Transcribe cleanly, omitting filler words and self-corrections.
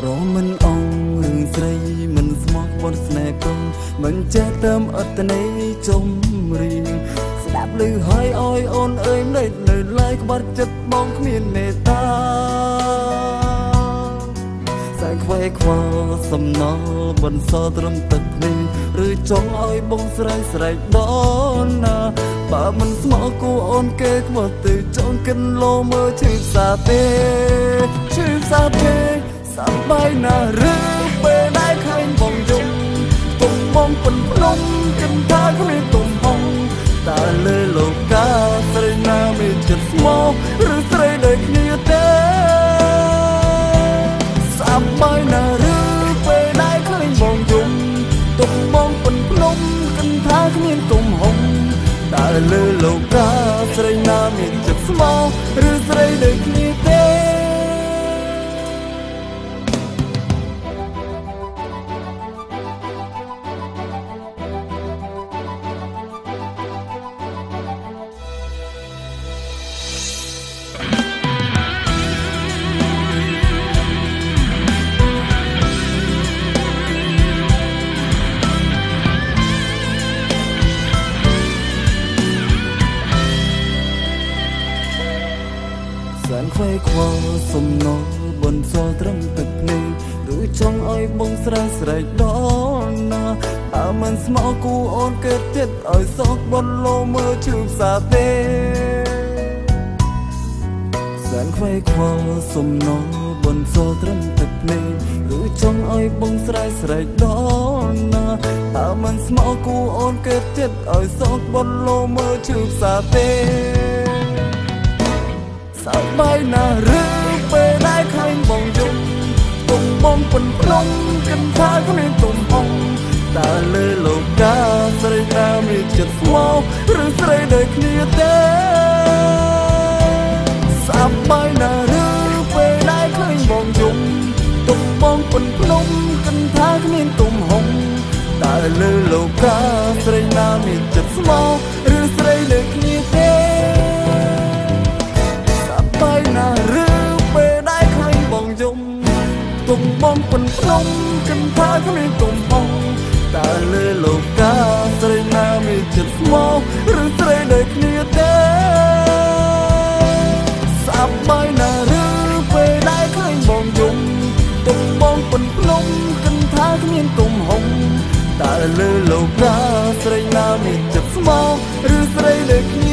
រមិនអងរឿងស្រីមិនស្មោះបនស្នេហ៍ព្រមមិនចេះតាមអត្តន័យចំរៀងស្ដាប់ឮហើយអើយអូនអើយមិននៅឡើយក្បត់ចិត្តបងគ្មានមេត្តាតែខ្វែខ្វល់សំណល់បន្សល់ត្រឹមទឹកភ្នែកឬចង់ឲ្យបងស្រែកស្រែកដល់ណាបើមិនស្មោះគូអូនគេខ្មត់ទៅចង់កិនលោមើលឈឺសាទេឈឺសាទេសប្បាយណាស់ឬពេលដែលឃើញបងយំទុំបងពិនភ្នំគិនថាគ្មានទុំហងតែលើលោកកាស្រីណាមានចិត្តស្មោះឬស្រីដូចគ្នាទេសប្បាយណាស់ឬពេលដែលឃើញបងយំទុំបងពិនភ្នំគិនថាគ្មានទុំហងតែលើលោកកាស្រីណាមានចិត្តស្មោះឬស្រីដូចគ្នាទេសែនខ្វែខ្វល់សំណល់បន្សល់ត្រឹមទឹកភ្នែកឬចង់ឲ្យបងស្រែកស្រែកដល់ណាបើមិនស្មោះគូអូនកើតចិត្តឲ្យសោកបនលោមើលឈឺផ្សាទេសែនខ្វែខ្វល់សំណល់បន្សល់ត្រឹមទឹកភ្នែកឬចង់ឲ្យបងស្រែកស្រែកដល់ណាបើមិនស្មោះគូអូនកើតចិត្តឲ្យសោកបនលោមើលឈឺផ្សាទេសប្បាយណាស់ឬពេលដែលឃើញបងយំទុំបងពិនភ្នំគិនថាគ្មានទុំហងតែលើលោកកាស្រីណាមានចិត្តស្មោះឬស្រីដូចគ្នាទេសប្បាយណាស់ឬពេលដែលឃើញបងយំទុំបងពិនភ្នំគិនថាគ្មានទុំហងតែលើលោកកាស្រីណាមានចិត្តស្មោះឬស្រីដូចគ្នាទេណាឬពេលដែលឃើញបងយំទុំបងពិនភ្នំគិនថាគ្មានទុំហងតែលើលោកកាស្រីណាមានចិត្តស្មោះឬស្រីដូចគ្នាទេសប្បាយណាស់ឬពេលដែលឃើញបងយំទុំបងពិនភ្នំគិនថាគ្មានទុំហងតែលើលោកកាស្រីណាមានចិត្តស្មោះឬស្រីដូចគ្នា